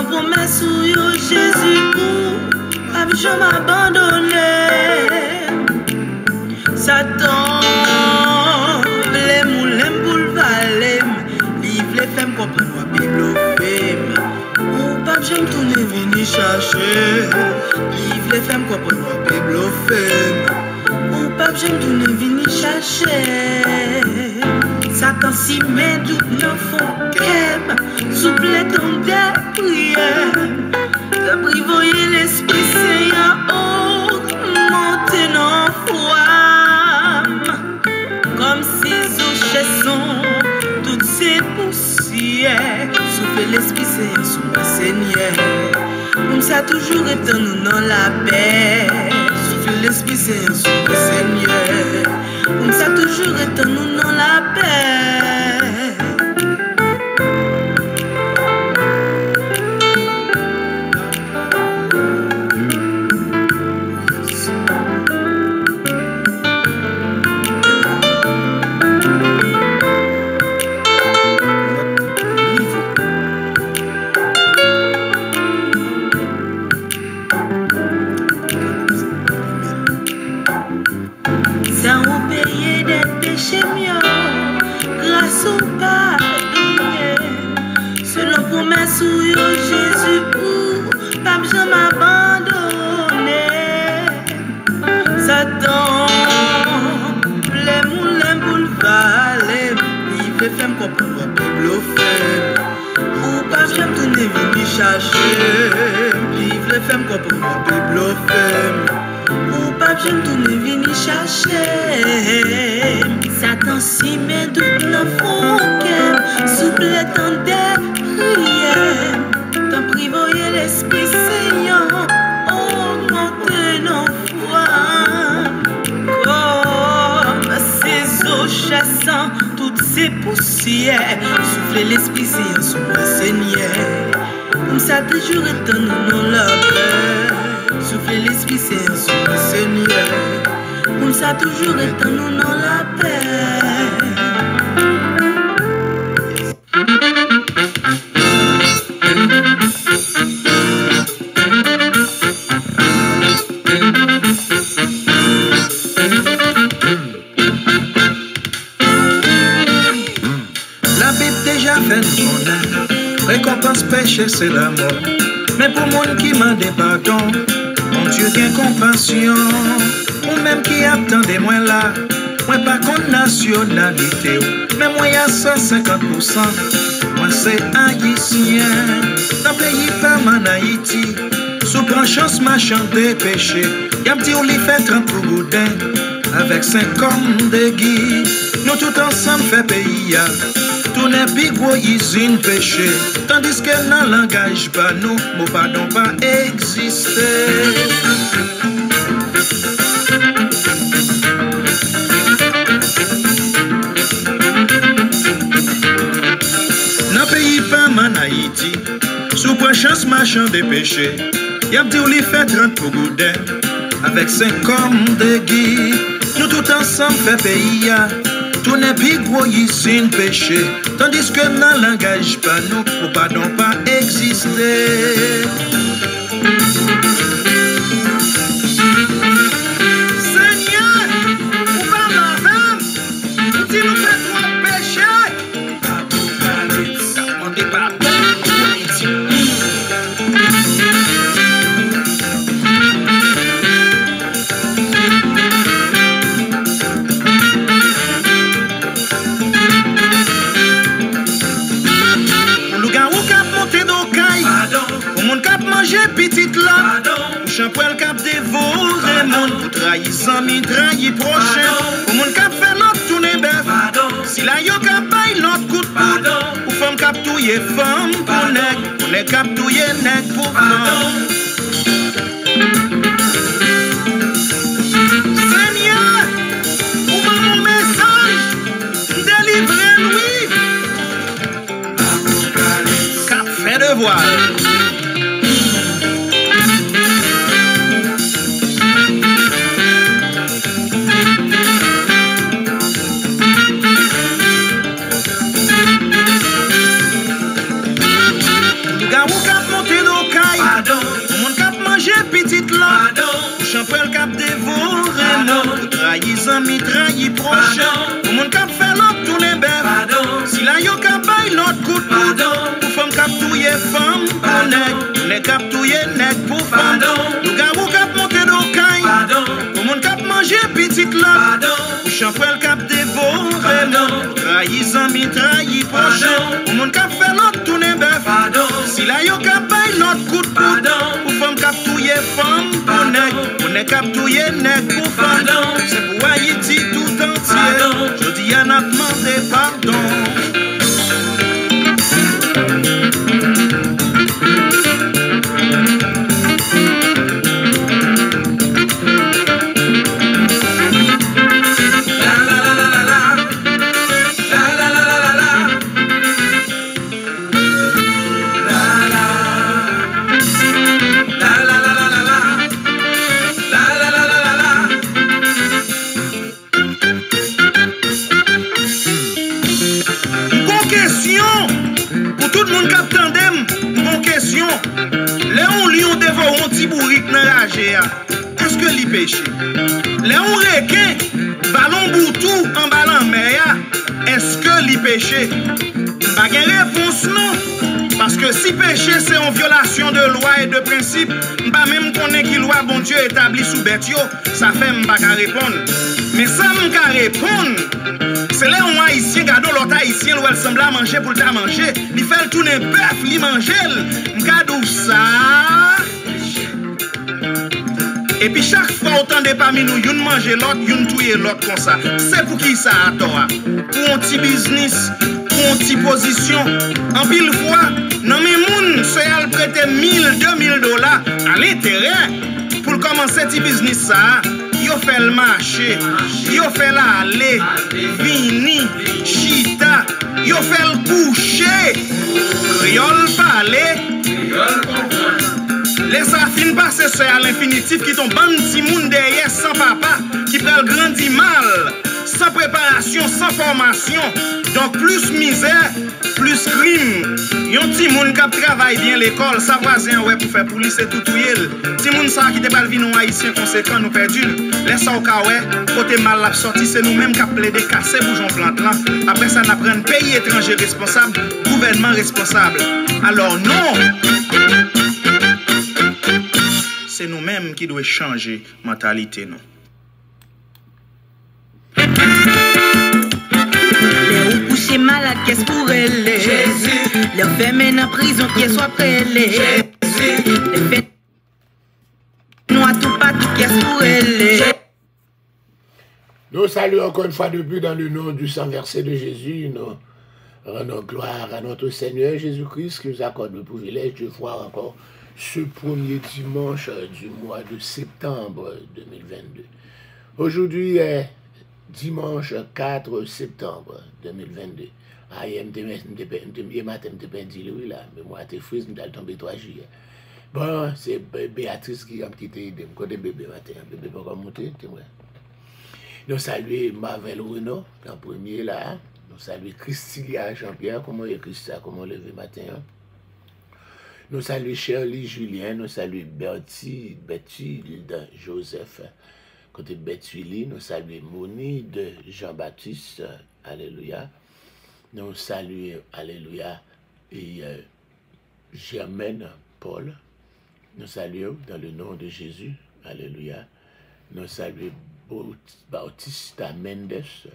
promesse où yo Jésus pour pas jamais m'abandonner. Satan les moulins pour le valer, livre les femmes comprendre Bible ou pas jamais tourner venir chercher. Livre les femmes comprendre Bible ou pas jamais tourner venir chercher. Satan s'y met tout dans fond qu'aime, souple ton prière, de brivoyer l'Esprit Seigneur, augmenter nos flammes, comme ces eaux sont toutes ces poussières, souffle l'Esprit Seigneur sur moi Seigneur, comme ça toujours étant nous dans la paix, souffle l'Esprit Seigneur sur moi Seigneur, comme ça toujours étant nous dans la paix. Selon promesse où Jésus pour pas jamais m'abandonner. Satan les moulins pour le valer, il fait faire comprendre Bible ou pas jamais tourner venir chercher. Il fait faire comprendre Bible ou pas jamais tourner venir chercher. Satan s'y met tout dans fond qu'elle souple ton prière, t'en privoyer l'Esprit Seigneur, augmenter nos flammes, comme ces eaux chassant toutes ces poussières, souffler l'Esprit Seigneur sur moi Seigneur, comme ça toujours étant nous dans la paix, souffler l'Esprit Seigneur sur moi Seigneur, comme ça toujours étant nous dans la paix. La Bible déjà fait nous connaître, récompense péché c'est la mort. Mais pour monde qui m'a des pardons, mon Dieu gagne compassion. Ou même qui attendait moi là, moi pas contre nationalité, mais moi y'a 150%. Moi c'est haïtien, dans le pays pas en Haïti. Sous prend chance machin des péchés, y'a petit ou li fait 30 pour boudin, avec 5 hommes de guy. Nous tout ensemble fait pays, tout n'est plus gros usine péché. Tandis que dans le langage pas nous, mon pardon pas exister. Dans pays pas en Haïti, sous prend chance machin des péchés, y'a petit ou li fait 30 pour boudin, avec 5 hommes de guy. Nous tout ensemble fait pays, tout n'est plus gros ici un péché. Tandis que dans le langage pas nous, au pardon pas exister. Seigneur, ou pas madame, ou dit nous fait trop péché. Apocalypse, on dit pas manger petite là, champoil cap dévoré, mon pour trahir amis, trahir prochain, pour mon cap fait notre tourner bœuf, si la yo cap baille notre coup de poudre, ou femme cap touye femme pour nèg cap touye nèg pour femme. Seigneur, ou mon message, délivrez-nous, cap fait devoir. monté d'ocaille. Pour mon cap manger petite langue. Pour champel cap dévorer mon. Pour trahir amis, trahir proche. Pour mon cap faire l'autre tourner bête. Si la yo cap baille l'autre coup de coude. Pour femme cap touye femme pour nèg. Nèg cap touye nèg pour femme. Nous garou cap monté d'ocaille. Pour mon cap manger petite langue. Pour champel cap dévorer mon. Pour trahir amis, trahir proche. Pour mon cap faire l'autre tourner bête. Si la yo cap baille l'autre coup de coude. Pour femme cap touye femme pour nèg. Pour nèg cap touye nèg pour femme. C'est pour Haïti tout entier. Je dis à n'a demandé pardon. Est-ce que li péché? Léon requin, ballon boutou en ballon mer, est-ce que li péché? Pas de réponse non. Parce que si péché c'est en violation de loi et de principe, pas même connaît qui loi bon Dieu établi sous bête yo, ça fait m'pas qu'à répondre. Mais ça m'ka répondre. C'est là un haïtien gado l'autre haïtien où elle semble à manger pour ta manger, il fait le tourner bœuf, li manger, m'ka dou ça. Et puis chaque fois autant de parmi nous, yon mange l'autre, yon touye l'autre comme ça. C'est pour qui ça à toi? Pour un petit business, pour une petite position. En pile fois, non mais moun, c'est à prêter 1000, 2000 dollars à l'intérêt pour commencer ce petit business ça. Yo fait le marché, yo fait l'aller, vini, chita, yo fait le coucher, créole parler. Laisse la fin passer c'est à l'infinitif qui tombe ban petit monde derrière sans papa, qui prend le grandi mal, sans préparation, sans formation. Donc plus misère, plus crime. Yon petit monde qui travaille bien l'école, sa voisin ouais pour faire police et tout touyer. Petit monde ça qui te pas vinn non haïtien conséquent nous perdu. Laisse ça au cas ouais, côté mal la sorti c'est nous-mêmes qui plaider casser boujon plante là. Après ça n'a prendre pays étranger responsable, gouvernement responsable. Alors non. C'est nous-mêmes qui devons changer la mentalité. Non? Les ou couché malade, qu'est-ce pour elle? Jésus. Les fermés en prison, qu'est-ce soit prélé? Jésus. Les fait nous à tout pas tout, qu'est-ce pour elle? Nous saluons encore une fois depuis dans le nom du sang versé de Jésus. Nous rendons gloire à notre Seigneur Jésus-Christ qui nous accorde le privilège de voir encore ce premier dimanche du mois de septembre 2022. Aujourd'hui est dimanche 4 septembre 2022. Matin, je là, mais moi, je suis tombé 3 juillet. Bon, c'est Béatrice qui a quitté de côté bébé matin. Bébé pas monter, tu vois. Nous saluons Marvel Renaud, en premier là. Nous saluons Christilia Jean-Pierre, comment écrit ça, comment lever matin. Nous saluons Shirley Julien, nous saluons Betty Joseph, côté Betty, nous saluons Moni de Jean-Baptiste, alléluia. Nous saluons, alléluia, et Germaine Paul. Nous saluons dans le nom de Jésus, alléluia. Nous saluons Bautista Mendes.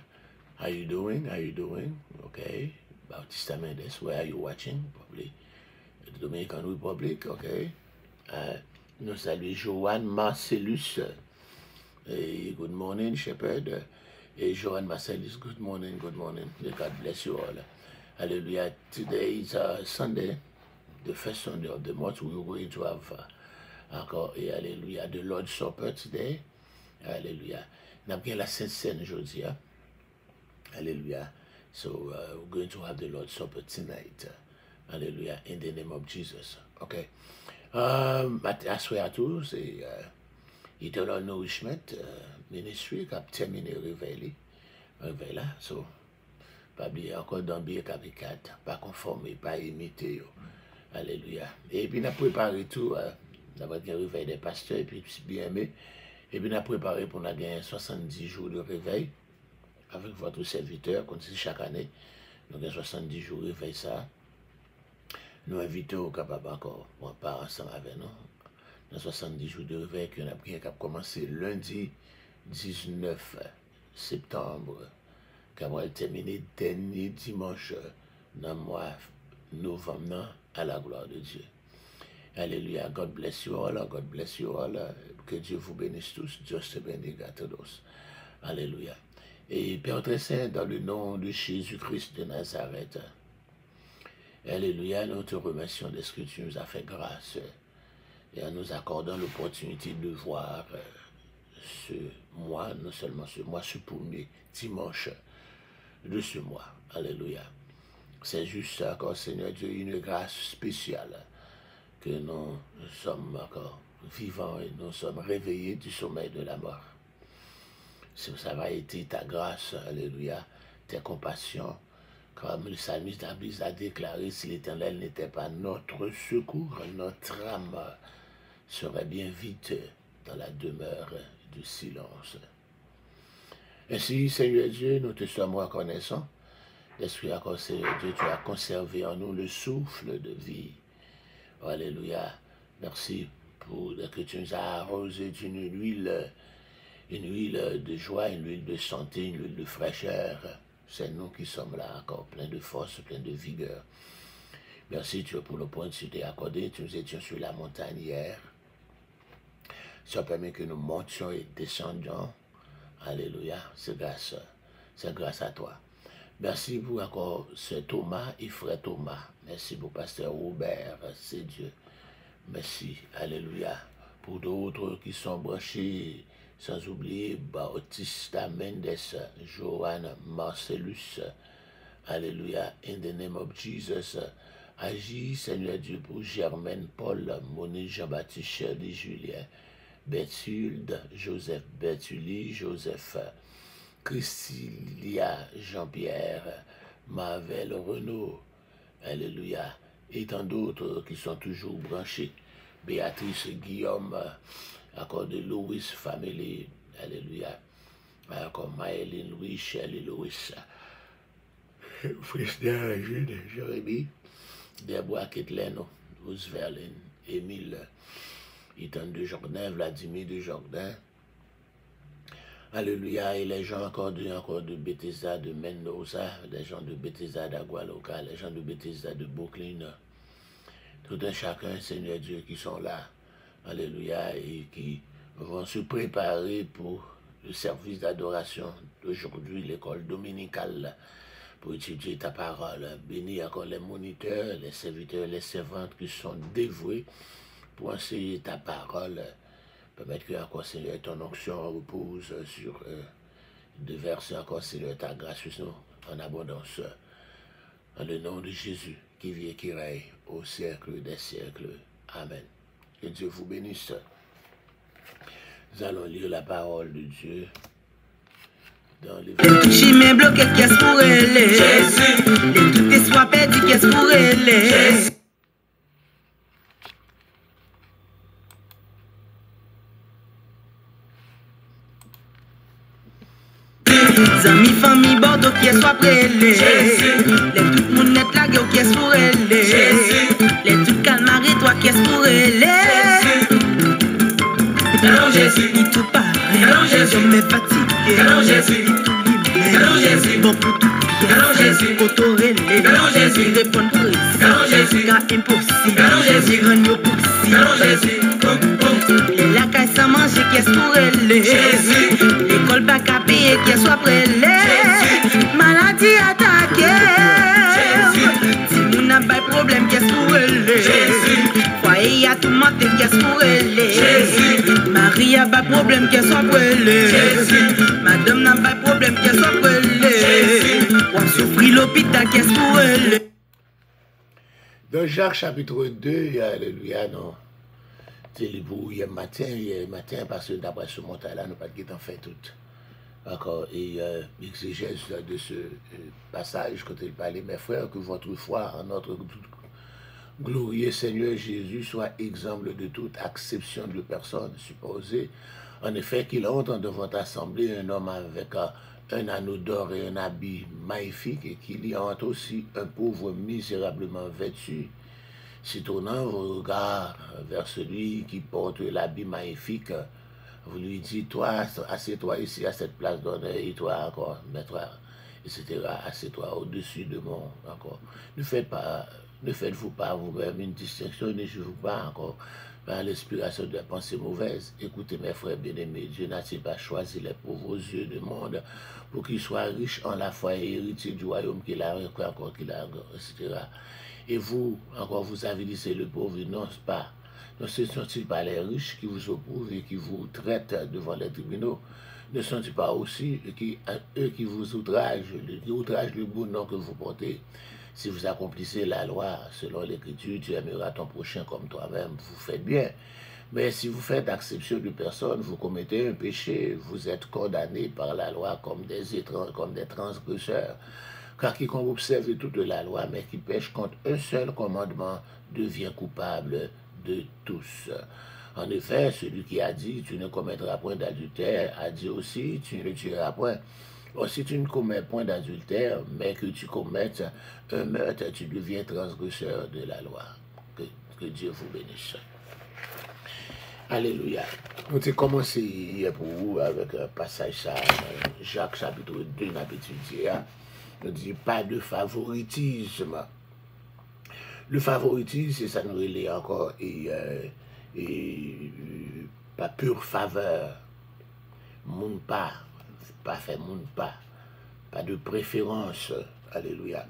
How you doing? How you doing? Okay. Bautista Mendes, where are you watching? Probably the Dominican Republic, okay. Nous saluons Joanne Marcellus. Good morning, Shepherd. Joanne Marcellus, good morning, good morning. May God bless you all. Hallelujah. Today is Sunday, the first Sunday of the month. We're going to have, hallelujah, the Lord's Supper today. Hallelujah. Nous avons la Sainte Seine aujourd'hui. Hallelujah. So we're going to have the Lord's Supper tonight. Hallelujah. In the name of Jesus. Okay. I swear to c'est Eternal Nourishment Ministry qui a terminé réveil là. So, pas oublier encore d'embiller avec 4, pas conformer, pas imiter. Alléluia. Et puis, on a préparé tout, on a un réveil des pasteurs, et puis bien aimé. Et puis, on a préparé pour nous gagner 70 jours de réveil avec votre serviteur, comme c'est chaque année. Nous avons 70 jours de réveil, ça. Nous invitons au capable encore, on part ensemble avec nous. Dans 70 jours de réveil, qu'on a pris, qui a commencé lundi 19 septembre, qui va terminer dernier dimanche dans le mois novembre, à la gloire de Dieu. Alléluia. God bless you all. God bless you all. Que Dieu vous bénisse tous. Dieu te bénisse à tous. Alléluia. Et Père très saint, dans le nom de Jésus-Christ de Nazareth, Alléluia, nous te remercions de ce que tu nous as fait grâce et en nous accordant l'opportunité de voir ce mois, non seulement ce mois, ce premier dimanche de ce mois. Alléluia. C'est juste encore, Seigneur Dieu, une grâce spéciale que nous sommes encore vivants et nous sommes réveillés du sommeil de la mort. Ça va être ta grâce, alléluia, tes compassions, comme le psalmiste David a déclaré, si l'Éternel n'était pas notre secours, notre âme serait bien vite dans la demeure du silence. Ainsi, Seigneur Dieu, nous te sommes reconnaissants. L'Esprit encore, Seigneur Dieu, tu as conservé en nous le souffle de vie. Oh, alléluia. Merci pour que tu nous as arrosé d'une huile de joie, une huile de santé, une huile de fraîcheur. C'est nous qui sommes là encore, pleins de force, pleins de vigueur. Merci Dieu pour le point que tu t'es accordé. Nous étions sur la montagne hier. Ça permet que nous montions et descendions. Alléluia. C'est grâce à toi. Merci pour encore ce Thomas et frère Thomas. Merci pour pasteur Robert, c'est Dieu. Merci, alléluia. Pour d'autres qui sont branchés, sans oublier Bautista Mendes, Joanne Marcellus. Alléluia. In the name of Jesus. Agis, Seigneur Dieu, pour Germaine, Paul, Monique, Jean-Baptiste, Shirley, Julien, Berthilde, Joseph, Bertulli, Joseph, Christilia, Jean-Pierre, Marvel, Renaud, alléluia, et tant d'autres qui sont toujours branchés, Béatrice, Guillaume, encore de Louis Family, alléluia, encore Maëline, Louis, Shelley, Louis, Fristin, Jude, Jérémie, Débois, Ketleno, Roosevelt, Émile, Ethan de Jordan, Vladimir de Jordan, alléluia, et les gens encore de Bethesda, de Mendoza, les gens de Bethesda d'Agualoca, les gens de Bethesda de Brooklyn, tout un chacun, Seigneur Dieu, qui sont là, alléluia, et qui vont se préparer pour le service d'adoration d'aujourd'hui, l'école dominicale, pour étudier ta parole. Bénis encore les moniteurs, les serviteurs, les servantes qui sont dévoués pour enseigner ta parole. Permettre que encore, Seigneur, ton onction repose sur eux. De verser encore, Seigneur, ta grâce sur nous en abondance. En le nom de Jésus, qui vit et qui règne au siècle des siècles. Amen. Que Dieu vous bénisse. Nous allons lire la parole de Dieu dans les Chimé bloqué, qu'est-ce pour elle? Jésus. Les tout tes soins perdus, qu'est-ce pour elle? Jésus. Amis, famille, Bordeaux, qui est soit prélé. Les tout le monde net la gueule, qui est pour elle. Les tout calmarés, toi, qui est pour elle. Alors Jésus, il tout pareil. Alors Jésus, mais fatigué. Alors Jésus, il tout libéré. Alors Jésus, bon pour tout. Alors Jésus, autorélé. Alors Jésus, répond précis. Alors Jésus, cas impossible. Alors Jésus, rend possible. Alors Jésus, la caille sans manger, qui est pour elle. Jésus, l'école pas qu'à payer, qui est soit prélé. Maladie attaquée. Si mon n'a pas de problème, qui est pour elle. Jésus, foyer a tout monté, qui est pour elle. Jésus, Marie a pas de problème, qui est soit pour elle. Jésus, madame n'a pas de problème, qui est soit pour elle. Jésus, on souffrit l'hôpital, qui est pour elle. Dans Jacques chapitre 2, alléluia, non. C'est le bout hier matin, parce que d'après ce montage-là, nous pas de fait tout. D'accord, et l'exégèse de ce passage, quand il parlait, mes frères, que votre foi en Glorieux Seigneur Jésus, soit exemple de toute acception de personne supposée. En effet, qu'il entre dans votre assemblée un homme avec un anneau d'or et un habit magnifique, et qu'il y entre aussi un pauvre misérablement vêtu. Si tournant vos regards vers celui qui porte l'habit magnifique, vous lui dites, toi, assieds-toi ici à cette place d'honneur, et toi encore, mets-toi, etc., assieds-toi au-dessus de mon, encore. Ne faites-vous pas vous-même une distinction, ne jugez-vous pas encore par l'inspiration de la pensée mauvaise. Écoutez mes frères bien-aimés, Dieu n'a-t-il pas choisi les pauvres aux yeux du monde pour qu'ils soient riches en la foi et héritiers du royaume qu'il a, encore qu'il a, etc. Et vous, encore, vous avez dit c'est le pauvre, non, c'est pas. Ne sont-ils pas les riches qui vous opposent et qui vous traitent devant les tribunaux? Ne sont-ils pas aussi eux qui vous outragent, qui outragent le bon nom que vous portez? Si vous accomplissez la loi selon l'Écriture, tu aimeras ton prochain comme toi-même, vous faites bien. Mais si vous faites exception de personne, vous commettez un péché, vous êtes condamnés par la loi comme des étrangers, comme des transgresseurs. Car quiconque observe toute la loi, mais qui pêche contre un seul commandement, devient coupable de tous. En effet, celui qui a dit « tu ne commettras point d'adultère » a dit aussi « tu ne tueras point ». Or, si tu ne commets point d'adultère, mais que tu commettes un meurtre, tu deviens transgresseur de la loi. Que Dieu vous bénisse. Alléluia. On a commencé hier pour vous avec un passage ça, Jacques chapitre 2, on a étudié. On dit pas de favoritisme. Le favoritisme, c'est ça nous relève encore et pas pure faveur. Moun pas fait moun pas de préférence. Alléluia.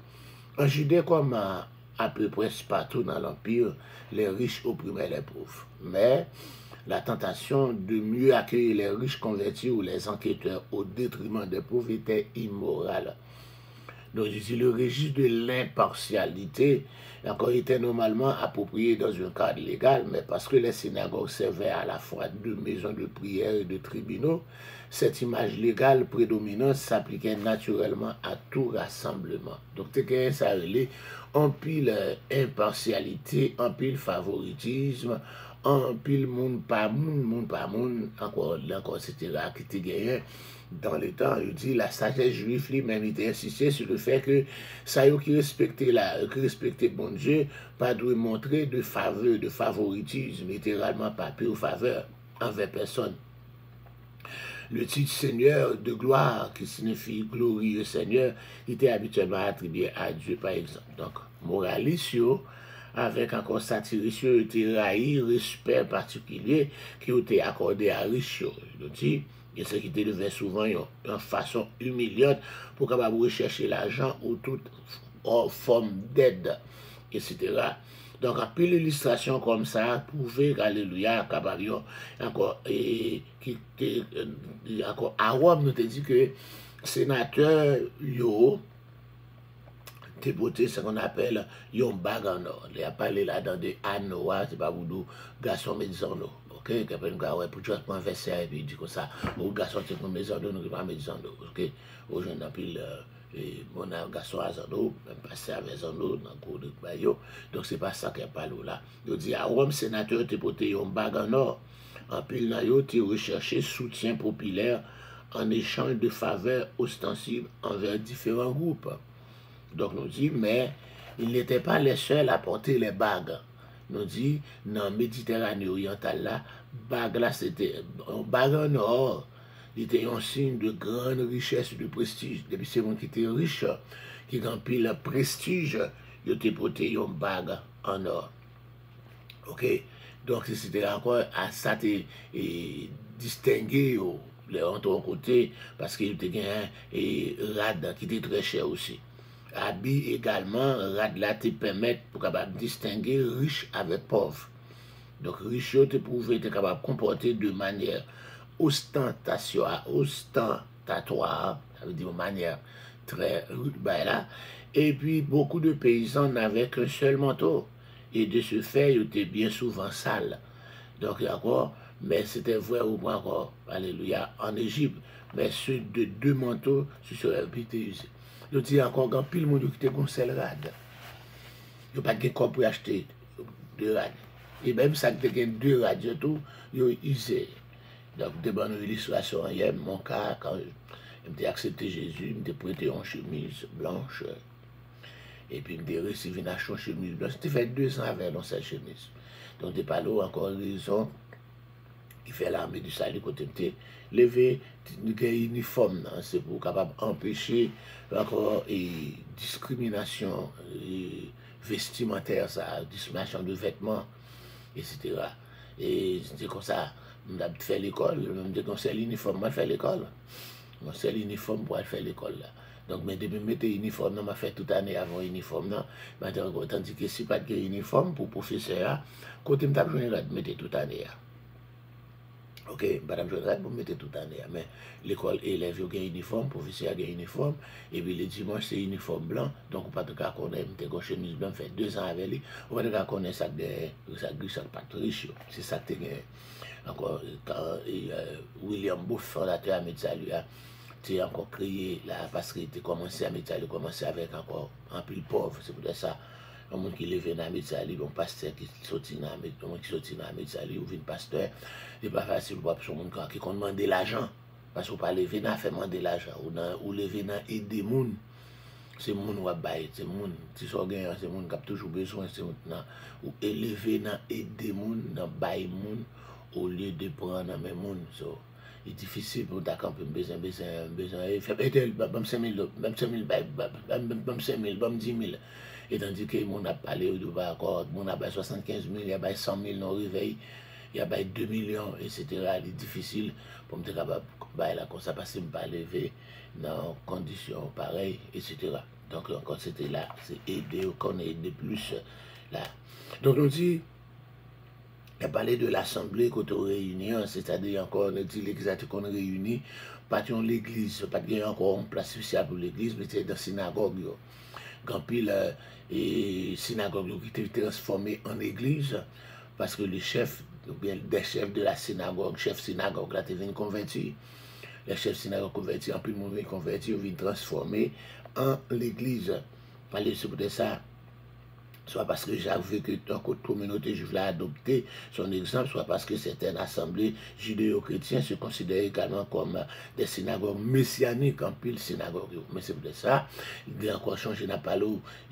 En Judée comme à peu près partout dans l'Empire, les riches opprimaient les pauvres. Mais la tentation de mieux accueillir les riches convertis ou les enquêteurs au détriment des pauvres était immorale. Donc, je dis, le registre de l'impartialité encore était normalement approprié dans un cadre légal, mais parce que les synagogues servaient à la fois de maisons de prière et de tribunaux, cette image légale prédominante s'appliquait naturellement à tout rassemblement. Donc, ça relève en pile impartialité, en pile favoritisme, en pile monde pas monde, encore, etc., qui était gagné. Dans le temps, il dit la sagesse juive lui-même était insisté sur le fait que ça y est qui respectait bon Dieu, pas doit montrer de faveur, de favoritisme, littéralement pas pure faveur envers personne. Le titre Seigneur de gloire, qui signifie glorieux Seigneur, était habituellement attribué à Dieu, par exemple. Donc, moralicio, avec encore satiricio, était raï, respect particulier qui était accordé à Richo. Et ce qui te devait souvent en façon humiliante pour capable rechercher l'argent ou toute forme d'aide, etc. Donc, à plus d'illustrations comme ça, prouvez qu'Alléluia, encore, encore, à Rome, nous te dit que sénateur, yo, t'es beauté, ce qu'on appelle yon bag en or. Il y a parlé là-dedans de Anoa, c'est pas vous garçon médisant nous. Ok, qui appelle nous, pour tu prendre un verset et puis il dit comme ça, ou garçon, tu prends médisant nous, nous pas médisant nous. Ok, aujourd'hui, on a pris mon garçon à Zando, même passé avec Zando, dans le cours de Bayo. Donc, c'est pas ça qu'il parle là. Il dit à Rome, sénateur, t'es beauté, yon bag en or. En pile, là, t'es recherché soutien populaire en échange de faveurs ostensibles envers différents groupes. Donc, nous dit, mais ils n'étaient pas les seuls à porter les bagues. Nous dit, dans la Méditerranée orientale, là, bague là, c'était un bague en or. Il était un signe de grande richesse, de prestige. Depuis ces gens qui étaient riches, qui remplissent le prestige, ils étaient portés une bague en or. Ok? Donc, c'était encore à ça distinguer les autres côté, parce qu'il était un rad qui était très cher aussi. Habit également, rad-là te permet pour capable distinguer riche avec pauvre. Donc, riche, te pouvait être capable de comporter de manière ostentatoire, ça veut dire de manière très rude, là. Et puis, beaucoup de paysans n'avaient qu'un seul manteau. Et de ce fait, ils étaient bien souvent sales. Donc, encore, mais c'était vrai ou pas encore, alléluia, en Égypte. Mais ceux de deux manteaux, ce serait vite usé. Je dis encore, quand pile monde qui était comme celle rade. Il n'y a pas de quoi pour acheter 2 rades. Et même ça qui a 2 rades, tout, ils ont usé. Donc, de bonne illustration, hier, mon cas, quand j'ai accepté Jésus, j'ai prêté une chemise blanche, et puis j'ai reçu une chemise blanche. C'était fait 2 ans avec cette chemise. Donc, j'ai pas là encore raison qui fait l'armée du salut côté de lever un uniforme, c'est pour capable empêcher encore discrimination vestimentaire, ça, discrimination de vêtements, etc. Et c'est comme ça, on a fait l'école, on a conseillé l'uniforme, on a fait l'école. On sait l'uniforme pour aller faire l'école là. Donc, mais depuis que je mets l'uniforme, je fait toute l'année avant l'uniforme. Tandis que si pas de uniforme pour professeur, quand je mettre toute l'année. Ok, madame Joël, vous mettez toute l'année. Mais l'école élève, il y a un uniforme, professeur a un uniforme, et puis le dimanche, c'est uniforme blanc. Donc, on ne peut pas connaître une chemise blanche, fait 2 ans avec lui. On ne peut pas connaître ça de Patrice. C'est ça que encore, quand William Booth, fondateur à Médsalia, tu as encore créé là, parce que tu as commencé à Médsalia, commencé avec encore un plus pauvre. C'est pour ça. Un monde qui lève dans la Médsalia, un pasteur qui sortit dans la Médsalia, ou un pasteur, c'est pas facile pour un monde qui demande l'argent. Parce qu'on ne peut pas lever dans faire demander l'argent, ou lever dans aider les gens. C'est les gens qui ont bail, c'est les gens qui sont gagnants, c'est les gens qui ont toujours besoin, c'est ou élever dans aider les gens, dans bail les gens, au lieu de prendre dans les gens. So, c'est difficile pour t'accompagner, besoin, faire 5 000, 10 000. Et tandis que mon a parlé, mon a 75 000, il y a 100 000 dans le réveil, il y a 2 millions, etc. C'est difficile pour me capable là comme ça parce que je ne peux pas lever dans conditions pareilles, etc. Donc encore c'était là, c'est aider, qu'on aide plus là. Donc on dit, il a parlé de l'assemblée qu'on a réunie, c'est-à-dire encore on a dit l'exact qu'on a réuni, pas dans l'église, pas de encore une place spéciale pour l'église, mais c'est dans la synagogue. Quand pile synagogue qui était transformée en église parce que les chefs, des chefs de la synagogue, chef synagogue là, étaient venus convertir. Les chefs synagogue convertis, en plus de monde convertir, ils viennent transformer en l'église. C'est pour ça. Soit parce que j'avoue que tant que la communauté juive l'a adopté son exemple, soit parce que certaines assemblées judéo-chrétiennes se considèrent également comme des synagogues messianiques en pile synagogue. Mais c'est pour ça, il a encore changé n'a pas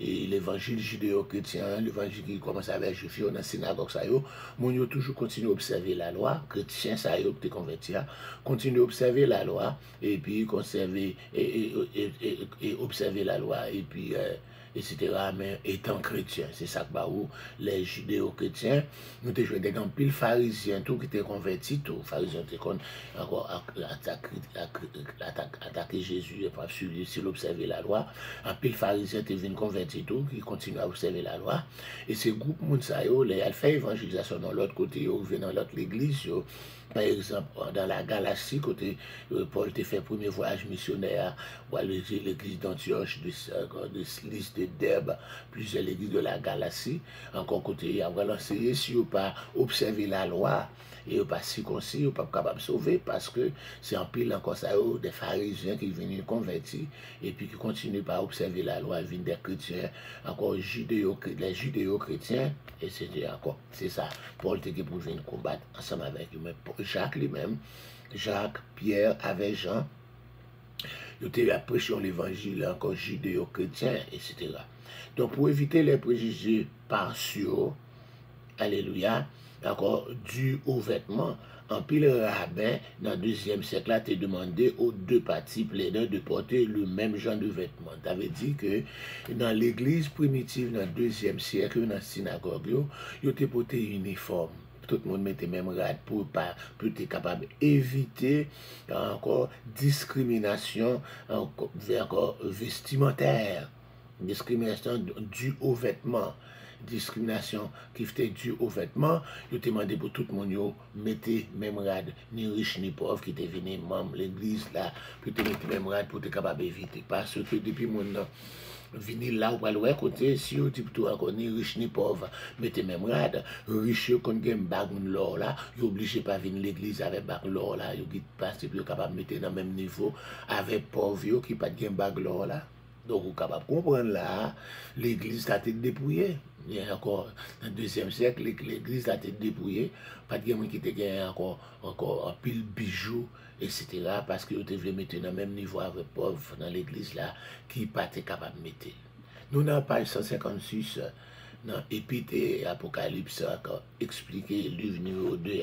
l'évangile judéo-chrétien, l'évangile qui commence avec juif dans la synagogue, ça y est, mon toujours continue à observer la loi, chrétien, ça y est, qui est converti, continue à observer la loi, et puis conserver et observer la loi, et puis etc. Mais étant chrétien, c'est ça que les judéo-chrétiens, nous avons joué des grands piles pharisiens, tout qui étaient convertis, tout pharisiens qui encore attaqué Jésus et pas suivi s'il observait la loi. Un pile pharisien qui vient convertir tout, qui continue à observer la loi. Et ce groupe Mounsayo, ils fait évangélisation dans l'autre côté, ils viennent dans l'autre l'église. Par exemple, dans la Galatie, côté Paul a fait le premier voyage missionnaire, ou à l'église d'Antioche, de liste de Derbe, plusieurs églises de la Galatie. Encore côté, il a lancé, si vous pas observer la loi, et vous pas circoncis, vous pas capable de sauver, parce que c'est en pile encore ça, des pharisiens qui viennent convertir, et puis qui continuent pas à observer la loi, viennent des chrétiens, encore les judéo-chrétiens, et c'était encore, c'est ça, Paul était pour venir combattre ensemble avec eux. Jacques lui-même, Jacques, Pierre, avec Jean, ils étaient prêché l'évangile encore judéo-chrétien, etc. Donc pour éviter les préjugés partiaux, alléluia, encore dû aux vêtements, en pile rabbin, dans le 2e siècle, a demandé aux 2 parties plaignantes de porter le même genre de vêtements. Ça veut dire que dans l'église primitive, dans le 2e siècle, dans la synagogue, ils étaient portés uniforme. Tout le monde mettait même rade pour être capable d'éviter encore discrimination encore vestimentaire, discrimination due aux vêtements, discrimination qui était due aux vêtements. Je demandé pour tout le monde mettez même rade, ni riche ni pauvre qui était venu membre l'église là, pour te mettre même rade pour être capable d'éviter. Parce que depuis mon venir là ou à côté, si vous dites tout encore ni riche ni pauvre, mettez même rade, riche quand vous avez un bag l'or là, vous obligez pas venir l'église avec bag l'or là, vous dites pas si vous capable de mettre dans le même niveau avec pauvre qui pas de bag l'or là. Donc vous capable de comprendre là, l'église a été dépouillée. Il y a encore, dans le 2e siècle, l'église a été dépouillée. Pas de gens qui étaient encore un pile bijoux, etc. Parce que vous voulez mettre dans le même niveau avec pauvres dans l'église là, qui pas été capable de mettre. Nous, dans la page 156, dans Épître et Apocalypse, encore expliqué le livre numéro 2.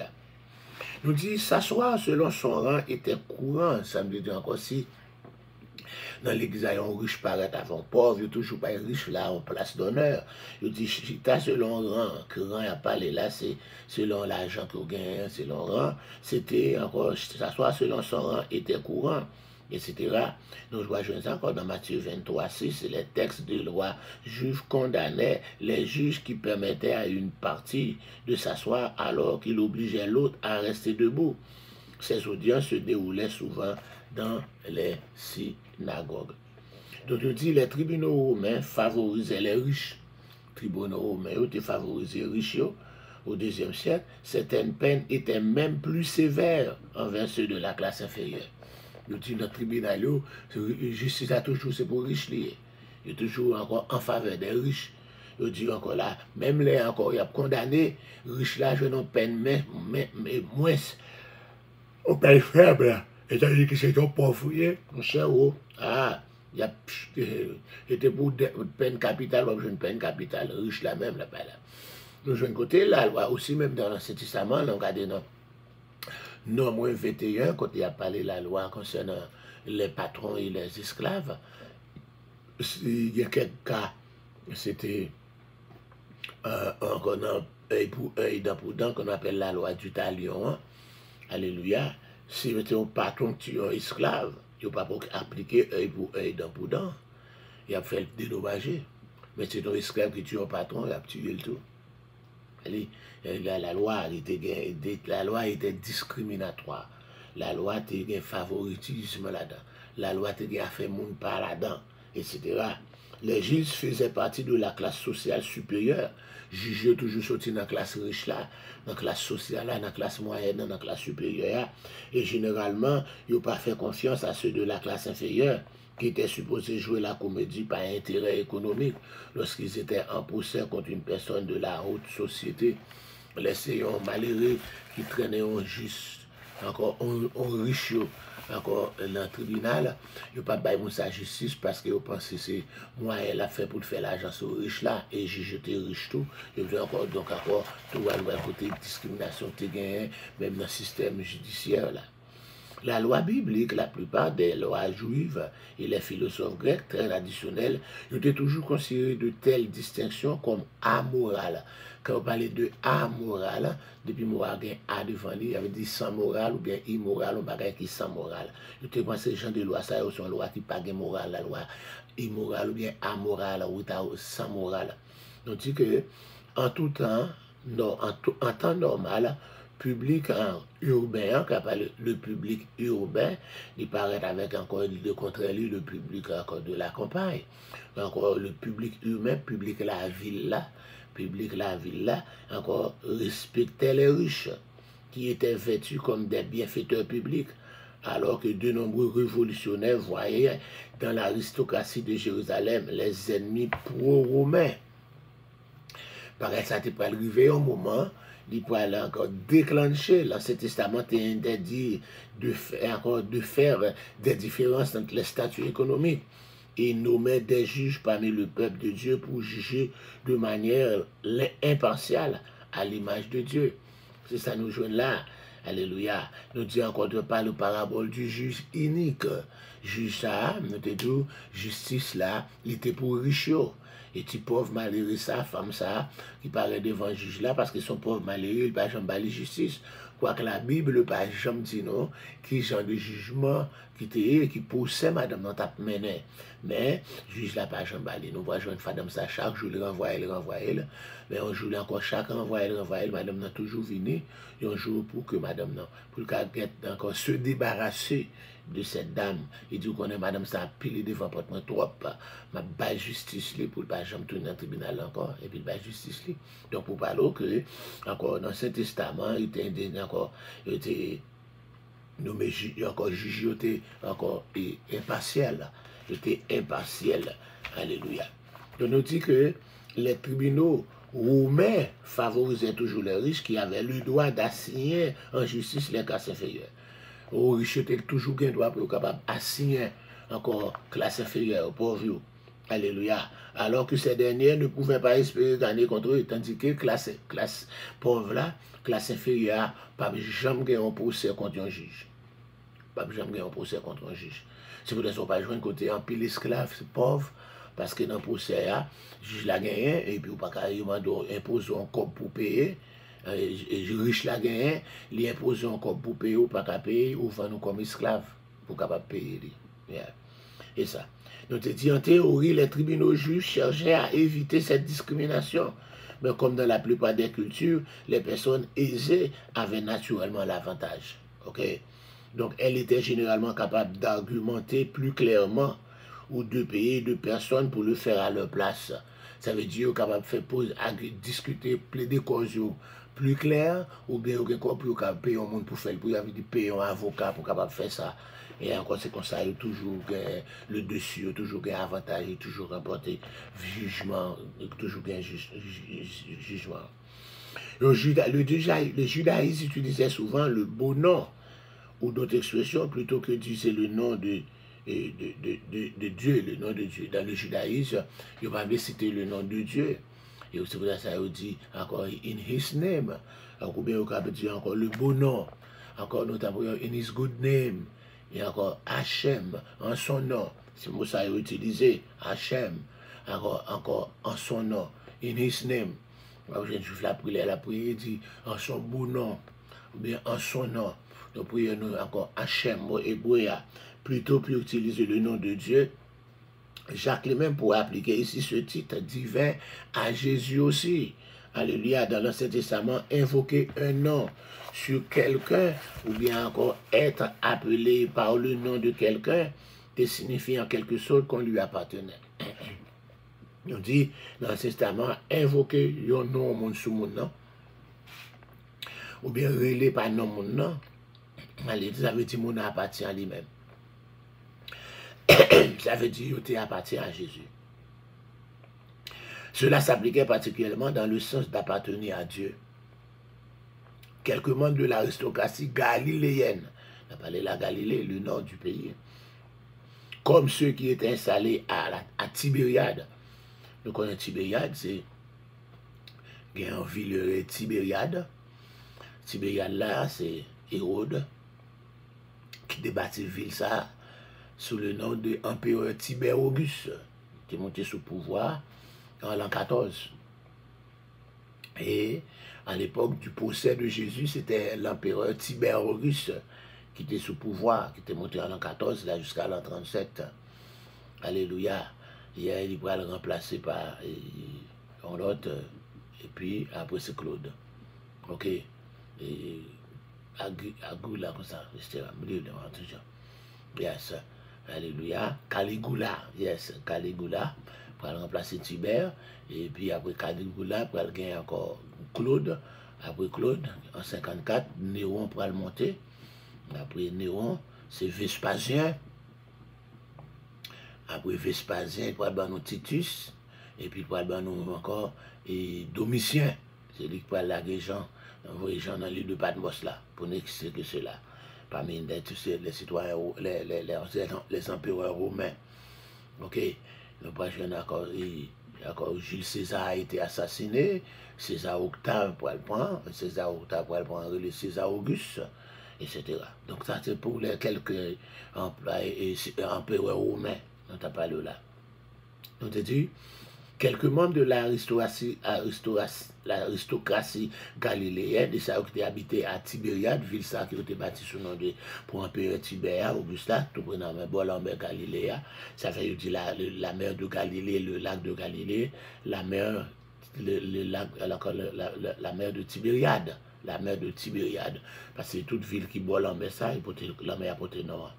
Nous dit, s'asseoir selon son rang était courant, ça me dit encore si. Dans l'église, un riche paraît avant pauvre, il n'y a toujours pas riche là en place d'honneur. Il dit, si tu as selon rang, que rang a parlé là, c'est selon l'argent que vous gagnez, selon rang, c'était encore, s'asseoir selon son rang était courant, etc. Nous voyons encore dans Matthieu 23, 6, les textes de loi juifs condamnaient les juges qui permettaient à une partie de s'asseoir alors qu'il obligeait l'autre à rester debout. Ces audiences se déroulaient souvent dans les synagogues. Donc, on dit les tribunaux romains favorisaient les riches. Les tribunaux romains ont favorisé les riches. Au 2e siècle, certaines peines étaient même plus sévères envers ceux de la classe inférieure. On dit notre tribunal, justice a toujours c'est pour les riches. Il est toujours encore en faveur des riches. On dit encore là, même les encore, il y a condamné, riches là, je n'en peine mais moins. On paye faible. Et tandis que c'est un pauvre, mon cher, il y a était pour peine capitale, ou une peine capitale, riche la même, là-bas. Nous jouons côté, la loi aussi, même dans l'Ancien Testament, on regarde dans Nombre 21, quand il a parlé de la loi concernant les patrons et les esclaves, il y a quelques cas, c'était encore œil pour œil, dent pour dent, qu'on appelle la loi du talion. Alléluia. Si vous êtes un patron qui est un esclave, il n'y a pas pour appliquer œil pour œil, dent pour dent. Il a fait le dédommager. Mais c'est un esclave qui tue un patron, il a tué le tout. La loi était discriminatoire. La loi était un favoritisme là-dedans. La loi était a fait monde par là-dedans, etc. Les juges faisaient partie de la classe sociale supérieure. Juges toujours sorti dans la classe riche là, dans la classe sociale là, dans la classe moyenne, dans la classe supérieure. Et généralement, ils n'ont pas fait confiance à ceux de la classe inférieure qui étaient supposés jouer la comédie par intérêt économique lorsqu'ils étaient en procès contre une personne de la haute société. Les séants malheureux qui traînaient en juste, encore en riche, encore dans le tribunal, ils n'ont pas baillé sa justice parce qu'ils pensent que c'est moi elle a fait pour faire l'argent sur les riches là et j'ai jeté riche tout. Ils veulent encore, donc encore, tout va côté discrimination qui gagne, même dans le système judiciaire là. La loi biblique, la plupart des lois juives et les philosophes grecs très traditionnels ont toujours considéré de telles distinctions comme amorales. Quand on parlait de amoral, depuis moral, il y a A devant lui, il y avait dit sans moral ou bien immoral, on parlait qui sans moral. Ils ont pensé que ces gens de loi, ça sont loi qui pas moral, la loi immorale ou bien amorale ou sans moral. Donc, dit que en tout temps, en temps normal, public urbain, le public urbain, il paraît avec encore de contre lui le public encore de la campagne. Encore le public humain, public la ville là, encore respectait les riches, qui étaient vêtus comme des bienfaiteurs publics, alors que de nombreux révolutionnaires voyaient dans l'aristocratie de Jérusalem les ennemis pro-romains. Pareil, ça t'est pas arrivé un moment, il peut aller encore déclencher. L'Ancien Testament est interdit de faire des différences entre les statuts économiques. Et nommait des juges parmi le peuple de Dieu pour juger de manière impartiale à l'image de Dieu. C'est ça nous jouons là. Alléluia. Nous disons encore de par le parabole du juge unique. Juge ça, nous te disons, justice là, il était pour riche. Et tu pauvre malheureux ça, femme ça, qui paraît devant le juge là, parce qu'ils sont pauvres malheureux, ils ne peuvent jamais la justice. Quoique la Bible ne peut jamais dire non, qui genre de jugement qui poussait madame dans ta mené. Mais juge là pas jamais. Nous voyons une femme ça chaque jour, il renvoie. Mais un jour encore chaque renvoie, madame n'a toujours venu. Et un jour pour que madame non, pour qu'elle encore se débarrasser de cette dame. Il dit qu'on est madame ça pile devant porte-moi trop, ma bas justice pour pas jamais tourner dans le tribunal encore et puis bas justice. Donc pour parler que encore dans Saint Testament, il était encore nommé encore juge, encore impartial. J'étais impartial. Alléluia. Donc nous dit que les tribunaux romains favorisaient toujours les riches qui avaient le droit d'assigner en justice les classes inférieures. Les riches étaient toujours un droit pour être capable d'assigner encore classe inférieure aux pauvres. Alléluia. Alors que ces derniers ne pouvaient pas espérer gagner contre eux, tandis que classe pauvre là, classe inférieure, pas jamais gagner un procès contre un juge. Pas jamais gagner un procès contre un juge. Si vous ne pouvez pas jouer côté un pile esclave, c'est pauvre, parce que dans le procès, le juge l'a gagné, et puis vous ne pouvez pas imposer un corps pour payer, le riche l'a gagné, il impose un corps pour payer, ou pas qu'à payer, ou vendre comme esclave, pour capable payer. Yeah. Et ça. Donc, en théorie, les tribunaux juges cherchaient à éviter cette discrimination. Mais comme dans la plupart des cultures, les personnes aisées avaient naturellement l'avantage. Okay? Donc, elles étaient généralement capables d'argumenter plus clairement ou de payer deux personnes pour le faire à leur place. Ça veut dire capable de faire pause, discuter, plaider cause plus clair, ou bien pour payer un monde pour faire, pour payer un avocat pour capable faire ça. Et en conséquence, il y a toujours le dessus, toujours un avantage, toujours remporté jugement, toujours un jugement. Le judaïsme utilisait souvent le beau nom ou d'autres expressions plutôt que d'utiliser le nom de Dieu, le nom de Dieu. Dans le judaïsme, il va bien citer le nom de Dieu. Et aussi, ça dit encore in his name. Ou bien, on peut dire encore le beau nom. Encore notamment in his good name. Et encore Hachem, en son nom. C'est mot ça utilisé. Hachem. Encore en son nom. In his name. La prière dit en son beau nom. Ou bien en son nom. Nous prions encore Hachem, mot hébreu. Plutôt pour utiliser le nom de Dieu. Jacques lui-même pourrait appliquer ici ce titre divin à Jésus aussi. Alléluia, dans l'Ancien Testament, invoquer un nom sur quelqu'un, ou bien encore être appelé par le nom de quelqu'un, signifie en quelque sorte qu'on lui appartenait. On dit dans l'Ancien Testament, invoquer un nom au monde sous mon nom, ou bien relais par nom mon nom, ça veut dire mon nom appartient à lui-même. Ça veut dire que tu appartiens à Jésus. Cela s'appliquait particulièrement dans le sens d'appartenir à Dieu. Quelques membres de l'aristocratie galiléenne, on a parlé de la Galilée, le nord du pays, comme ceux qui étaient installés à Tibériade. Nous connaissons Tibériade, c'est une ville Tibériade. Tibériade là, c'est Hérode qui débattit ville ça sous le nom de l'empereur Tibère Auguste, qui est monté sous pouvoir en l'an 14. Et à l'époque du procès de Jésus, c'était l'empereur Tibère Auguste qui était sous pouvoir, qui était monté en l'an 14 là jusqu'à l'an 37. Alléluia. Et il va le remplacer par un autre, et puis après c'est Claude. Ok. Et Agou là comme ça, etc. Yes. Alléluia. Caligula, yes, Caligula, pour remplacer Tibère. Et puis après Caligula, pour gagner encore Claude. Après Claude, en 54, Néron pour le monter. Après Néron, c'est Vespasien. Après Vespasien, pour le Titus. Et puis pour le encore Domitien. C'est lui qui parle la gens, envoyer gens dans l'île de Patmos là, pour n'exciter que cela. Parmi les citoyens, les empereurs romains. Ok, nous encore Jules César a été assassiné, César Octave pour le prendre, César Octave pour le prendre, le César Auguste, etc. Donc ça c'est pour les quelques empereurs romains, on t'a parlé là. On t'a dit, quelques membres de l'aristocratie galiléenne, de ça qui habitait à Tibériade, ville ça qui était bâtie sous le nom de pour l'empereur Tibère, Augusta, tout prenant la mer Galiléa, ça fait dire la mer de Galilée, le lac de Galilée, la mer, la mer de Tibériade, parce que toute ville qui boit la mer, ça, la mer à portée nord.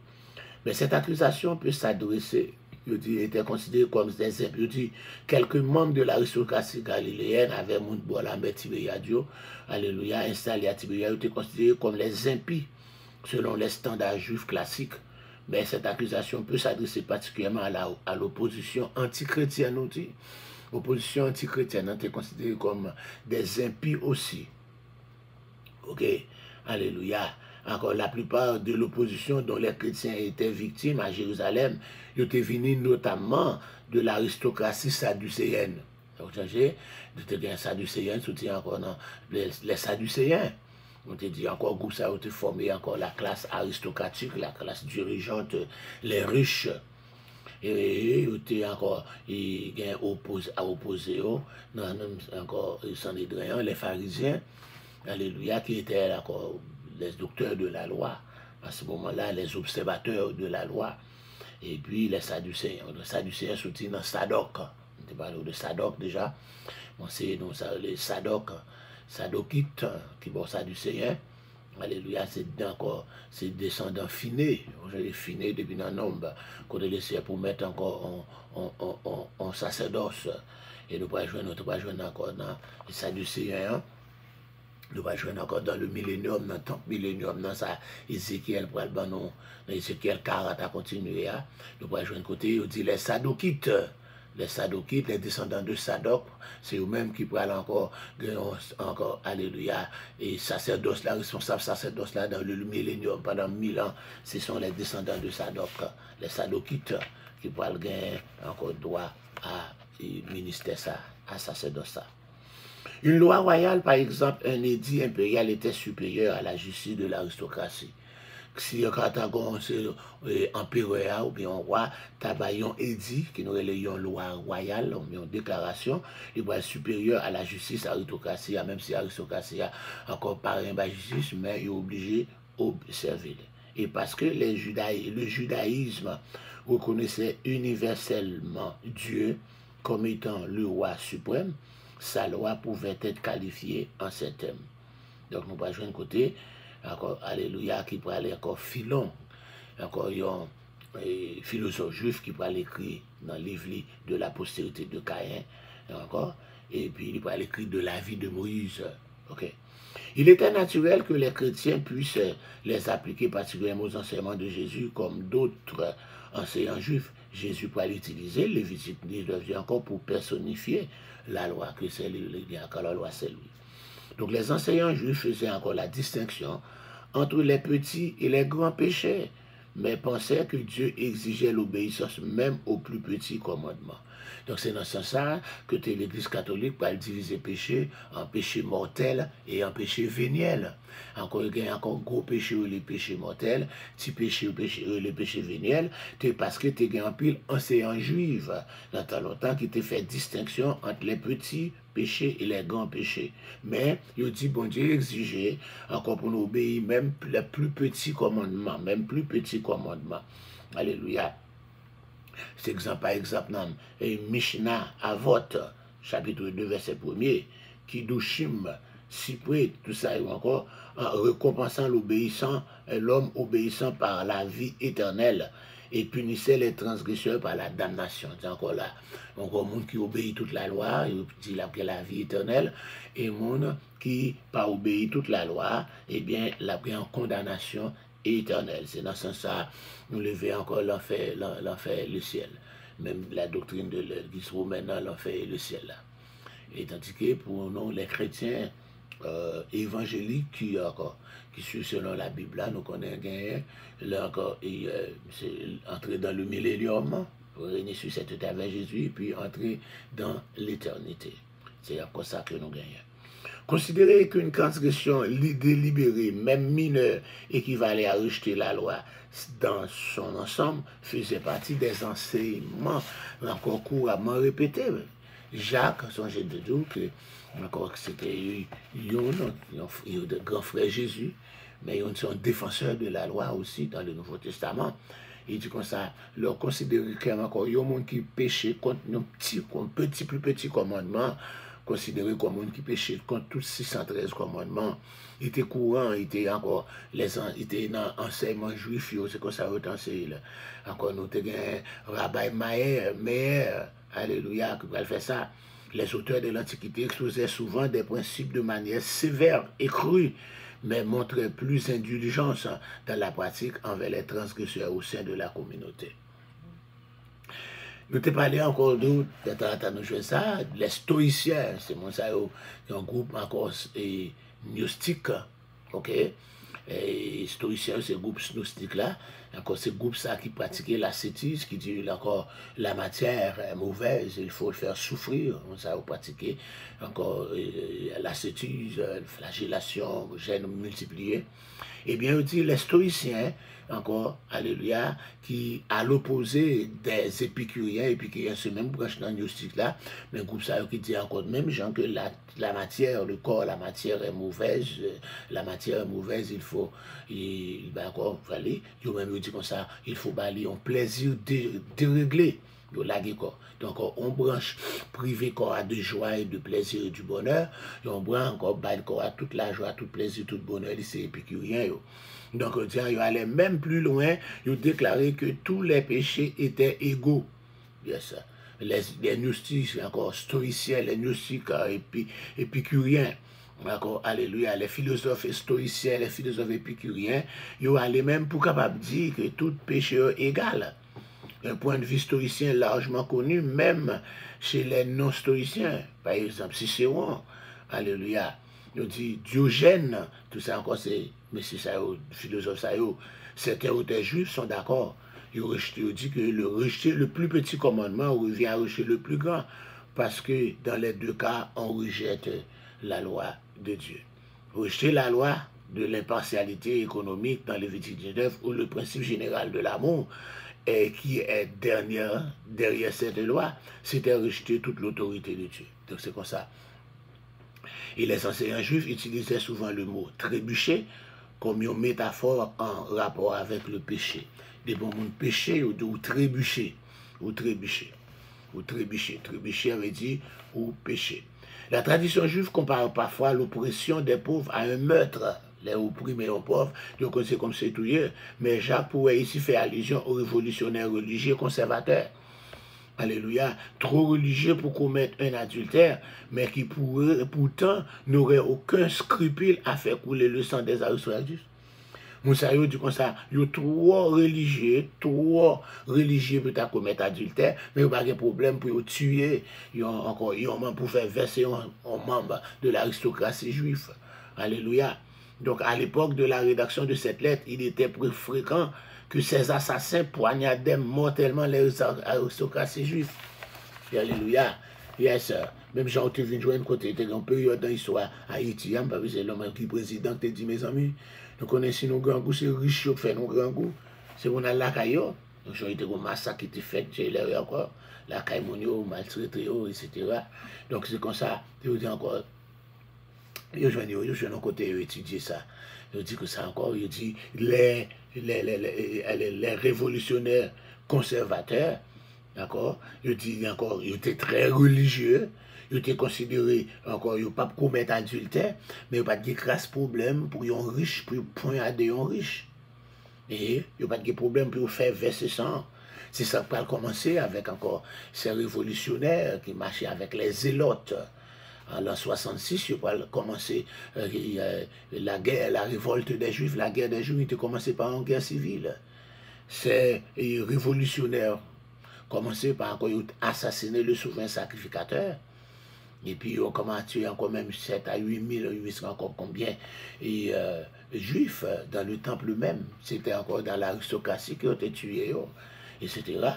Mais cette accusation peut s'adresser, était considéré comme des impies. Quelques membres de l'aristocratie galiléenne avaient mon bois la mer Tibériade, alléluia, installés à Tibériade, étaient considérés comme les impies, selon les standards juifs classiques. Mais cette accusation peut s'adresser particulièrement à l'opposition antichrétienne, Opposition anti-chrétienne était considérée comme des impies aussi. Ok, alléluia. Encore la plupart de l'opposition dont les chrétiens étaient victimes à Jérusalem, ils étaient venus notamment de l'aristocratie sadducéenne. Donc, j'ai des sadducéens, soutien encore dans les sadducéens. On te dit encore groupe ça a été formé encore la classe aristocratique, la classe dirigeante, les riches. Et il était encore opposé encore Sanhédrin, les pharisiens, alléluia, qui étaient encore les docteurs de la loi, à ce moment-là, les observateurs de la loi, et puis les Sadducéens. Les Sadducéens soutiennent dans Sadoc. On parle de Sadoc déjà. Bon, c'est les Sadoc, Sadokites, qui sont Sadducéens. Alléluia, c'est descendants finés. J'ai finés depuis un nombre, qu'on a laissé pour mettre encore en sacerdoce. Et nous ne pouvons jouer encore dans les Sadducéens. Nous allons jouer encore dans le millénium, dans le temps millénium, dans ça, Ézéchiel, pour le dans Ézéchiel 40 à continuer. Nous allons jouer un côté, on dit les Sadokites. Les Sadokites, les descendants de Sadoc, c'est eux-mêmes qui pourraient encore, alléluia, et sacerdoce là, responsable sacerdoce là, dans le millénium, pendant 1000 ans, ce sont les descendants de Sadoc, les Sadokites, qui pourraient gagner encore droit à ministère ça, à sacerdoce ça. Une loi royale, par exemple, un édit impérial était supérieur à la justice de l'aristocratie. Si un Carthagone, c'est empereur ou bien un roi, tabayon édit, qui nous relayons loi royale, ou bien déclaration, il va être supérieur à la justice aristocratie, même si l'aristocratie a encore pas rien de justice, mais il est obligé d'observer. Et parce que le judaïsme reconnaissait universellement Dieu comme étant le roi suprême, sa loi pouvait être qualifiée en ces termes. Donc nous allons jouer un côté, encore, alléluia, qui pourrait aller encore Philon, encore un philosophe juif qui pourrait écrire dans le livre de la postérité de Caïn, encore, et puis il pourrait écrire de la vie de Moïse. Ok. Il était naturel que les chrétiens puissent les appliquer particulièrement aux enseignements de Jésus comme d'autres enseignants juifs. Jésus pourrait l'utiliser, Lévitique 19 encore pour personnifier la loi, que c'est lui, encore la loi c'est lui. Donc les enseignants juifs faisaient encore la distinction entre les petits et les grands péchés, mais pensaient que Dieu exigeait l'obéissance même aux plus petits commandements. Donc c'est dans ce sens que l'Église catholique va diviser péché en péché mortel et en péché véniel. Encore, il y a encore gros péché ou les péchés mortels, petit péché ou les péchés véniels, parce que tu as un pile enseignant juif dans tant longtemps qui te fait distinction entre les petits péchés et les grands péchés. Mais il dit, bon Dieu exigeait encore pour nous obéir même les plus petits commandements, Alléluia. C'est exemple par exemple dans Mishnah Avot, chapitre 2, verset 1er, Kiddushim, Cyprès, tout ça, et encore, en récompensant l'homme obéissant par la vie éternelle et punissait les transgresseurs par la damnation. C'est encore là. Encore monde qui obéit toute la loi, il dit la vie éternelle, et monde qui pas obéit toute la loi, eh bien, la en condamnation éternelle. C'est dans ce sens-là, nous levons encore l'enfer et le ciel. Même la doctrine de l'Église romaine, l'enfer et le ciel. Là. Et tandis que pour nous, les chrétiens évangéliques qui suivent selon la Bible, là, nous connaissons là encore, c'est entrer dans le millénium, régner sur cette terre avec Jésus, et puis entrer dans l'éternité. C'est encore ça que nous gagnons. Considérer qu'une transgression délibérée, même mineure, équivalait à rejeter la loi dans son ensemble, faisait partie des enseignements encore couramment répétés. Jacques, songez de dire que c'était un grand frère Jésus, mais ils sont défenseurs de la loi aussi dans le Nouveau Testament. Il dit comme ça, leur considérer qu'il encore un monde qui péchait contre un plus petit commandement, considéré comme un monde qui péchait contre tous 613 commandements. Il était courant, il était encore, il était dans l'enseignement juif, c'est comme ça enseigné. Encore nous avons Rabbi Meir, alléluia, qui va faire ça. Les auteurs de l'Antiquité exposaient souvent des principes de manière sévère et crue, mais montraient plus d'indulgence dans la pratique envers les transgresseurs au sein de la communauté. Nous te parlé encore d'autres, nous joué ça, les stoïciens, c'est mon ça, un groupe encore gnostique, ok? Et stoïciens, c'est le groupe gnostique là, encore ce groupe ça qui pratiquait l'ascétisme, qui dit encore la matière est mauvaise, il faut le faire souffrir, on ça pratiquer encore l'ascétisme, flagellation, gène multiplié. Eh bien, on dit les stoïciens, encore, alléluia, qui à l'opposé des épicuriens c'est même branche dans le gnostique là, mais un groupe ça qui dit encore même gens que la matière, le corps, la matière est mauvaise, il faut, encore, fallait, yo même dit comme ça, il faut balayer un plaisir déréglé. Donc, on branche privé corps à de joie et de plaisir et du bonheur, et on branche encore bail corps à toute la joie, tout plaisir, tout bonheur, c'est épicurien. Donc, il allait même plus loin, il déclarait que tous les péchés étaient égaux. Yes. Les gnostiques, encore stoïciens, les gnostiques épicuriens, d'accord, alléluia, les philosophes stoïciens, les philosophes épicuriens, ils allaient même pour capable dire que tout péché est égal. Un point de vue stoïcien largement connu, même chez les non-stoïciens. Par exemple, Cicéron, alléluia, il dit Diogène, tout ça encore, c'est monsieur Sayo, philosophe Sayo, certains auteurs juifs sont d'accord. Ils disent que rejeter le plus petit commandement revient à rejeter le plus grand, parce que dans les deux cas, on rejette la loi de Dieu. Rejeter la loi de l'impartialité économique dans Lévitique 19 ou le principe général de l'amour, qui est derrière cette loi, c'était rejeter toute l'autorité de Dieu. Donc c'est comme ça. Et les enseignants juifs utilisaient souvent le mot trébucher comme une métaphore en rapport avec le péché. Des bons mots péché ou trébucher. Ou trébucher. Ou trébucher. Trébucher veut dire ou péché. La tradition juive compare parfois l'oppression des pauvres à un meurtre. Les opprimés aux pauvres, donc c'est comme c'est tout hier. Mais Jacques pourrait ici faire allusion aux révolutionnaires religieux conservateurs. Alléluia, trop religieux pour commettre un adultère, mais qui pourtant n'aurait aucun scrupule à faire couler le sang des aristocrates. Moussa yo dit comme ça, yo trop religieux pour commettre adultère, mais il n'y a pas de problème pour tuer, pour faire verser un membre de l'aristocratie juive. Alléluia. Donc, à l'époque de la rédaction de cette lettre, il était plus fréquent que ces assassins poignardaient mortellement les aristocraties juifs. Alléluia. Yes, même Jean tu viens jouer côté, il y a une période dans l'histoire Haïti, c'est l'homme qui est président qui dit, mes amis, nous connaissons nos grands goûts, c'est riche qui fait nos grands goûts. C'est qu'on a la caillou. Donc, j'ai été un massacre qui était fait, j'ai l'air encore, la caille maltraité, etc. Donc, c'est comme ça, je dis encore. Je suis d'un côté étudier ça. Je dis que ça encore, je dis les révolutionnaires conservateurs, d'accord, je dis encore, ils étaient très religieux, ils étaient considérés encore, ils n'ont pas commettre adultère, mais ils n'ont pas de grâce problème pour un riche, pour poignarder un riche. Et ils n'ont pas de problème pour faire verser sang. C'est ça qui va commencer avec encore ces révolutionnaires qui marchaient avec les zélotes. En l'an 66, il va commencer la guerre, la révolte des Juifs, la guerre des Juifs, il a commencé par une guerre civile. Ces révolutionnaires commencé par encore assassiner le souverain sacrificateur. Et puis ils ont commencé à tuer encore même 7 à 8 000, 800 encore combien, Juifs dans le temple même. C'était encore dans l'aristocratie qui ont été tués, etc.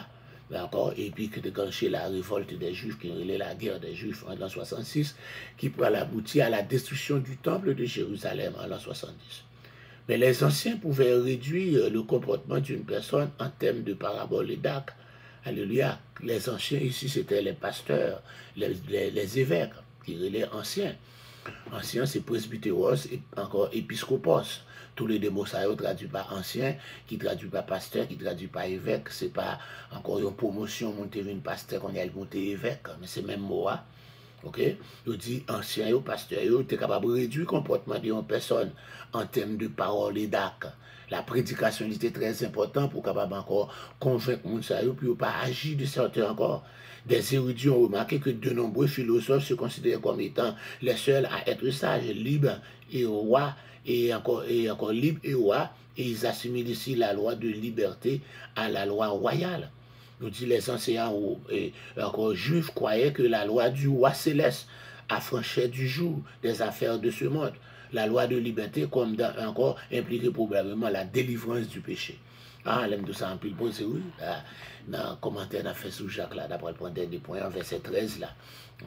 D'accord, et puis que déclencher la révolte des Juifs, qui est la guerre des Juifs en l'an 66, qui pourrait aboutir à la destruction du temple de Jérusalem en l'an 70. Mais les anciens pouvaient réduire le comportement d'une personne en termes de paraboles et d'actes. Alléluia. Les anciens ici, c'était les pasteurs, les évêques, qui relaient anciens. Anciens, c'est presbytéros et encore épiscopos. Tous les deux mots, ça ne traduit pas ancien, qui ne traduit pas pasteur, qui ne traduit pas évêque. Ce n'est pas encore une promotion, monter une pasteur, on est monter évêque, mais c'est même mot. Ok? Je dis ancien, pasteur, tu es capable de réduire le comportement d'une personne en termes de paroles et d'actes. La prédication était très importante pour capable encore convaincre les gens, puis pas agir de certains encore. Des érudits ont remarqué que de nombreux philosophes se considèrent comme étant les seuls à être sages, libres et rois, et encore libres et rois, et ils assimilent ici la loi de liberté à la loi royale. Nous dit les enseignants et encore juifs croyaient que la loi du roi céleste affranchait du joug des affaires de ce monde. La loi de liberté, comme encore, impliquait probablement la délivrance du péché. Ah, l'aime de ça en pile, bon, c'est oui. Dans le commentaire, on a fait sous Jacques, là, d'après le point des points, verset 13, là.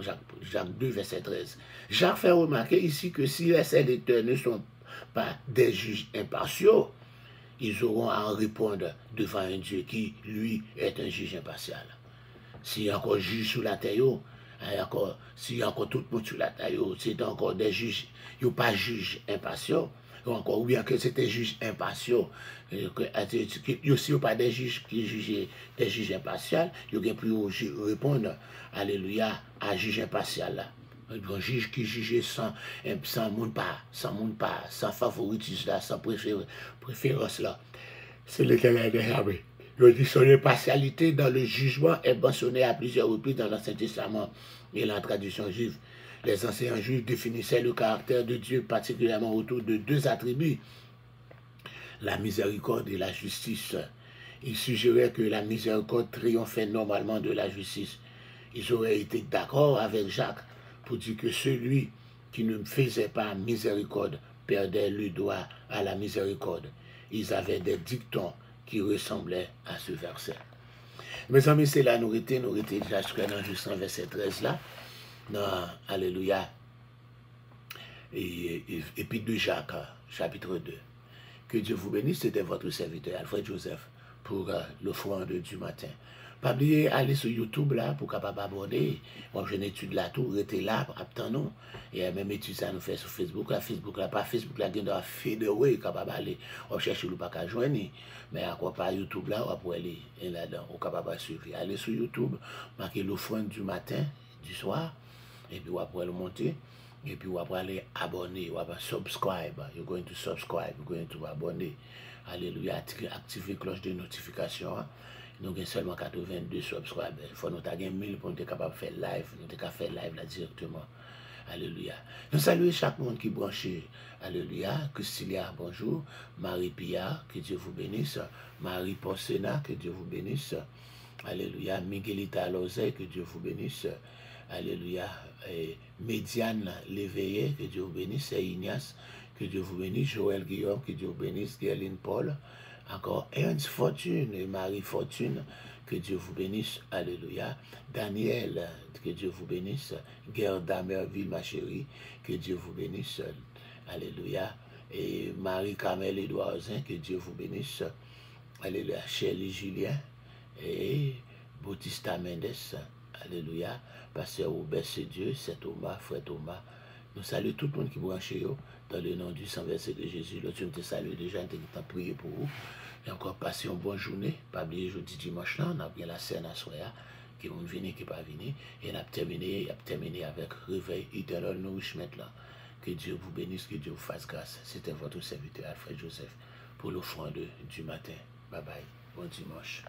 Jacques 2, verset 13. Jacques fait remarquer ici que si les sélecteurs ne sont pas des juges impartiaux, ils auront à en répondre devant un Dieu qui, lui, est un juge impartial. S'il y a encore juge sous la terre, s'il y a encore tout le monde sur la terre, c'est encore des juges, il n'y a pas juge impartiaux, ou bien que c'était juge impartiaux, il n'y a aussi pas des juges qui jugent des juges impartials, il y a plus répondre, alléluia, à juge impartial. Un juge qui jugeait sans favoritisme, sans préférence là. C'est l'Éternel des armées. Il dit son impartialité dans le jugement est mentionnée à plusieurs reprises dans l'Ancien Testament et la tradition juive. Les anciens juifs définissaient le caractère de Dieu particulièrement autour de deux attributs, la miséricorde et la justice. Ils suggéraient que la miséricorde triomphait normalement de la justice. Ils auraient été d'accord avec Jacques pour dire que celui qui ne faisait pas miséricorde perdait le droit à la miséricorde. Ils avaient des dictons qui ressemblaient à ce verset. Mes amis, c'est la nourriture déjà jusqu'à verset 13 là. Non, alléluia. Et puis de Jacques, chapitre 2. Que Dieu vous bénisse, c'était votre serviteur Alfred Joseph pour l'offrande du matin. Pas oublier aller sur YouTube là pour capable aborder. Moi j'ai une étude là tout, restez là, attendons. Et même étude ça nous fait sur Facebook là, pas Facebook là, dans fédéré capable aller. On cherche le pas qu'à joindre, mais à quoi pas YouTube là, on peut aller là-dedans, on capable suivre. Allez sur YouTube, marquez l'offrande du matin, du soir, et puis on peut le monter. Et puis, on va aller abonner, on va subscribe. You're going to subscribe, you're going to abonner. Alléluia, activer cloche de notification. Nous avons seulement 82 subscribers. Il faut nous avoir 1000 pour nous être capable de faire live. Nous être capable de faire live là directement. Alléluia. Nous saluons chaque monde qui branche. Alléluia. Christilia, bonjour. Marie-Pia, que Dieu vous bénisse. Marie-Porcena, que Dieu vous bénisse. Alléluia. Miguelita Lozé, que Dieu vous bénisse. Alléluia. Médiane l'éveillé, que Dieu vous bénisse. C'est Ignace, que Dieu vous bénisse. Joël Guillaume, que Dieu vous bénisse. Gerline Paul. Encore Ernst Fortune et Marie Fortune, que Dieu vous bénisse. Alléluia. Daniel, que Dieu vous bénisse. Gerda Merville, ma chérie, que Dieu vous bénisse. Alléluia. Et Marie-Camille Edouardin, que Dieu vous bénisse. Alléluia. Shirley Julien et Bautista Mendes. Alléluia. Pasteur Robert, c'est Dieu, c'est Thomas, frère Thomas. Nous saluons tout le monde qui branche dans le nom du sang versé de Jésus. Là, tu me salues déjà, tu as prié pour vous. Et encore, passez une bonne journée. Pas oublier jeudi, dimanche, là, on a bien la scène à soya, qui vont venir, qui ne pas venir. Et on a terminé avec réveil éternel nourrissement là. Que Dieu vous bénisse, que Dieu vous fasse grâce. C'était votre serviteur Alfred Joseph pour l'offrande du matin. Bye bye. Bon dimanche.